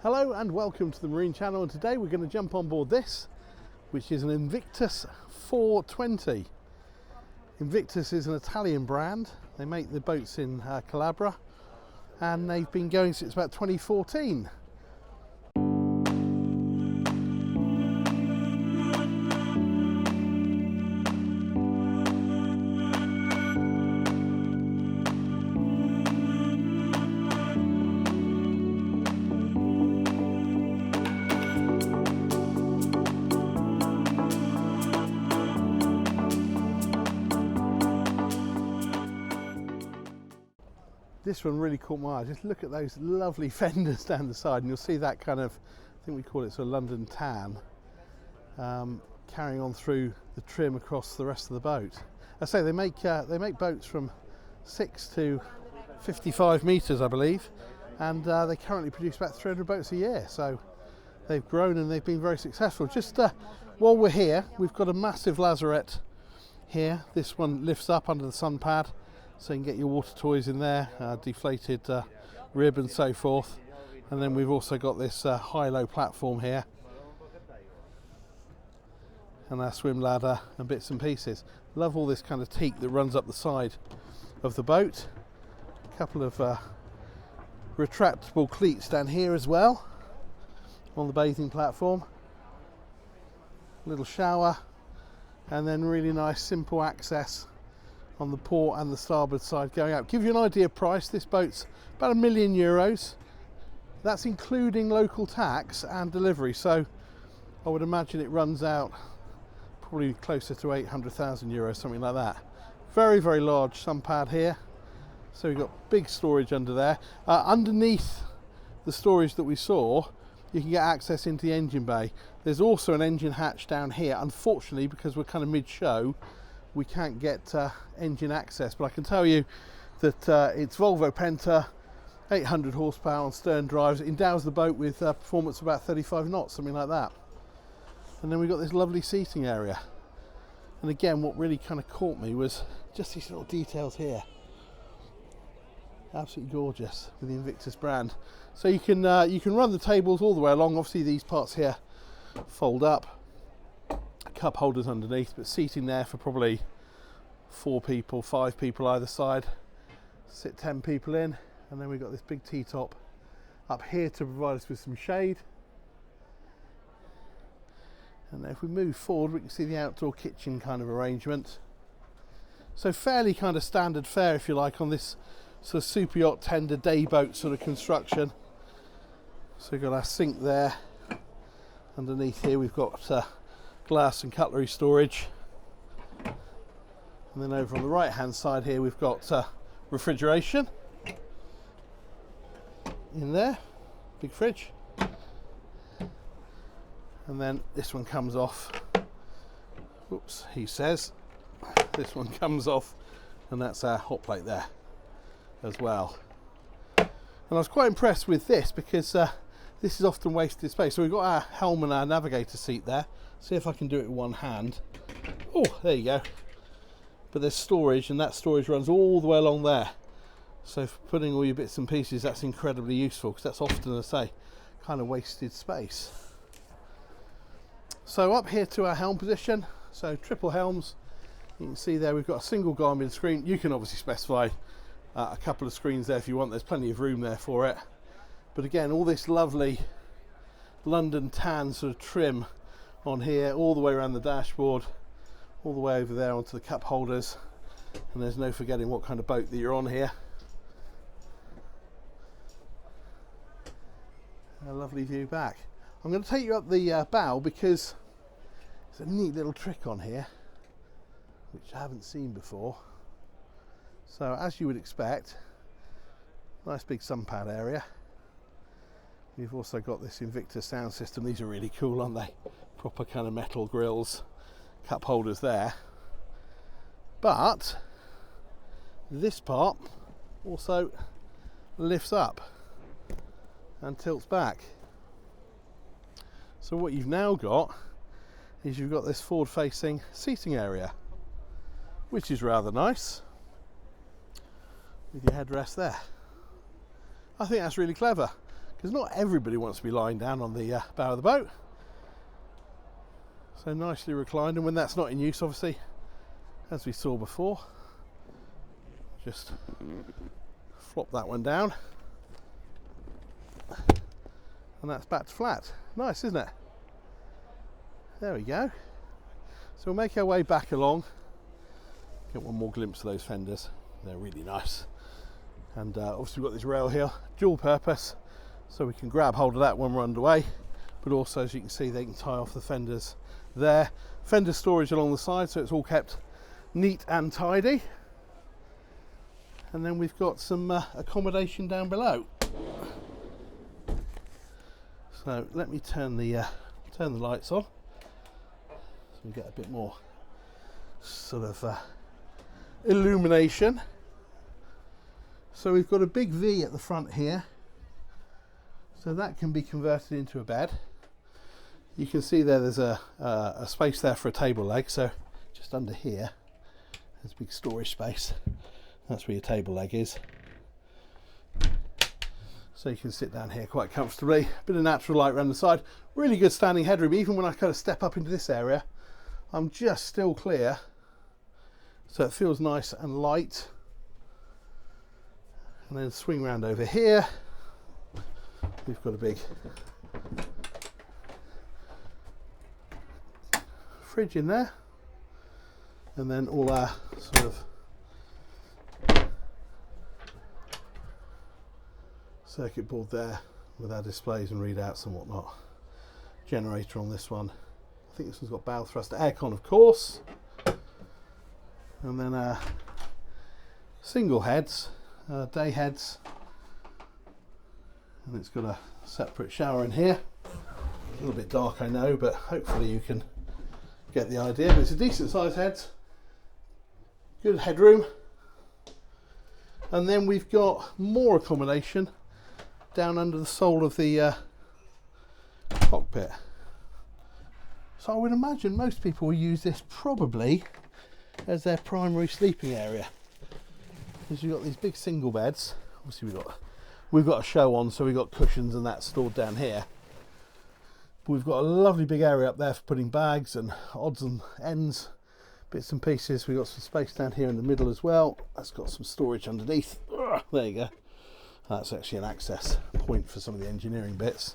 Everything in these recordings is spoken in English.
Hello and welcome to the Marine Channel, and today we're going to jump on board this, which is an Invictus 420. Invictus is an Italian brand. They make the boats in Calabria, and they've been going since about 2014. This one really caught my eye. Just look at those lovely fenders down the side, and you'll see that kind of, I think we call it sort of London tan, carrying on through the trim across the rest of the boat. I say they make boats from 6 to 55 metres, I believe, and they currently produce about 300 boats a year. So they've grown and they've been very successful. Just while we're here, we've got a massive lazarette here. This one lifts up under the sun pad, so you can get your water toys in there, deflated rib and so forth. And then we've also got this high-low platform here, and our swim ladder and bits and pieces. Love all this kind of teak that runs up the side of the boat. A couple of retractable cleats down here as well on the bathing platform. Little shower, and then really nice simple access on the port and the starboard side going out. Give you an idea of price, this boat's about €1 million. That's including local tax and delivery, so I would imagine it runs out probably closer to €800,000, something like that. Very, very large sun pad here, so we've got big storage under there. Underneath the storage that we saw, you can get access into the engine bay. There's also an engine hatch down here. Unfortunately, because we're kind of mid-show, we can't get engine access, but I can tell you that it's Volvo Penta, 800 horsepower on stern drives. It endows the boat with performance of about 35 knots, something like that. And then we've got this lovely seating area. And again, what really kind of caught me was just these little details here. Absolutely gorgeous with the Invictus brand. So you can run the tables all the way along. Obviously these parts here fold up. Cup holders underneath, but seating there for probably 4 people, 5 people either side. Sit 10 people in, and then we've got this big T-top up here to provide us with some shade. And if we move forward, we can see the outdoor kitchen kind of arrangement. So fairly kind of standard fare, if you like, on this sort of super yacht tender day boat sort of construction. So we've got our sink there. Underneath here we've got glass and cutlery storage, and then over on the right hand side here we've got refrigeration in there, big fridge, and then this one comes off. Oops, he says this one comes off, and that's our hot plate there as well. And I was quite impressed with this because this is often wasted space. So we've got our helm and our navigator seat there. See if I can do it with one hand. Oh, there you go. But there's storage, and that storage runs all the way along there. So for putting all your bits and pieces, that's incredibly useful, because that's often, as I say, kind of wasted space. So up here to our helm position, so triple helms. You can see there we've got a single Garmin screen. You can obviously specify a couple of screens there if you want. There's plenty of room there for it. But again, all this lovely London tan sort of trim on here, all the way around the dashboard, all the way over there onto the cup holders, and there's no forgetting what kind of boat that you're on here. A lovely view back. I'm going to take you up the bow because there's a neat little trick on here which I haven't seen before. So as you would expect, nice big sun pad area. We've also got this Invictus sound system. These are really cool, aren't they? Proper kind of metal grills, cup holders there. But this part also lifts up and tilts back. So what you've now got is you've got this forward-facing seating area, which is rather nice, with your headrest there. I think that's really clever. because not everybody wants to be lying down on the bow of the boat. So nicely reclined, and when that's not in use, obviously, as we saw before, just flop that one down, and that's back to flat. Nice, isn't it? There we go. So we'll make our way back along, get one more glimpse of those fenders. They're really nice. And obviously we've got this rail here, dual purpose, so we can grab hold of that when we're underway, but also, as you can see, they can tie off the fenders there. Fender storage along the side, so it's all kept neat and tidy. And then we've got some accommodation down below. So let me turn the lights on, so we get a bit more sort of illumination. So we've got a big V at the front here, so that can be converted into a bed. You can see there's a space there for a table leg, so just under here there's a big storage space. That's where your table leg is. So you can sit down here quite comfortably. Bit of natural light around the side. Really good standing headroom. Even when I kind of step up into this area, I'm just still clear. So it feels nice and light. And then swing round over here. We've got a big fridge in there. And then all our sort of circuit board there with our displays and readouts and whatnot. Generator on this one. I think this one's got bow thrust, aircon of course. And then single heads, day heads. And it's got a separate shower in here. A little bit dark, I know, but hopefully you can get the idea. But it's a decent size head. Good headroom. And then we've got more accommodation down under the sole of the cockpit. So I would imagine most people will use this probably as their primary sleeping area, because you've got these big single beds. Obviously we've got a show on, so we've got cushions and that stored down here, but we've got a lovely big area up there for putting bags and odds and ends, bits and pieces. We've got some space down here in the middle as well. That's got some storage underneath. There you go. That's actually an access point for some of the engineering bits.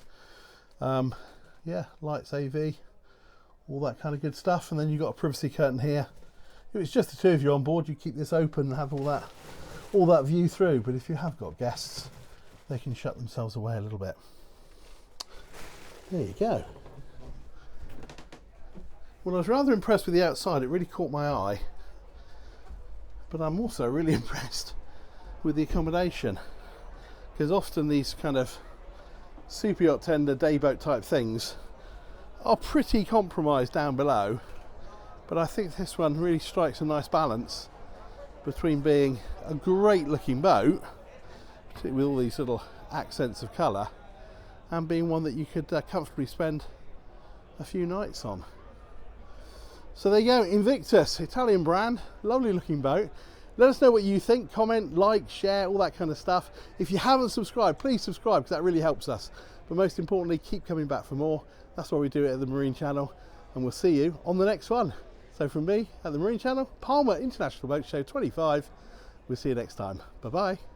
Yeah, lights, AV, all that kind of good stuff. And then you've got a privacy curtain here. If it's just the two of you on board, you keep this open and have all that view through. But if you have got guests, they can shut themselves away a little bit. There you go. Well, I was rather impressed with the outside. It really caught my eye. But I'm also really impressed with the accommodation, because often these kind of super yacht tender day boat type things are pretty compromised down below, but I think this one really strikes a nice balance between being a great looking boat, particularly with all these little accents of colour, and being one that you could comfortably spend a few nights on. So there you go, Invictus, Italian brand, lovely looking boat. Let us know what you think, comment, like, share, all that kind of stuff. If you haven't subscribed, please subscribe, because that really helps us. But most importantly, keep coming back for more. That's why we do it at the Marine Channel, and we'll see you on the next one. So from me at the Marine Channel, Palmer International Boat Show 25. We'll see you next time. Bye-bye.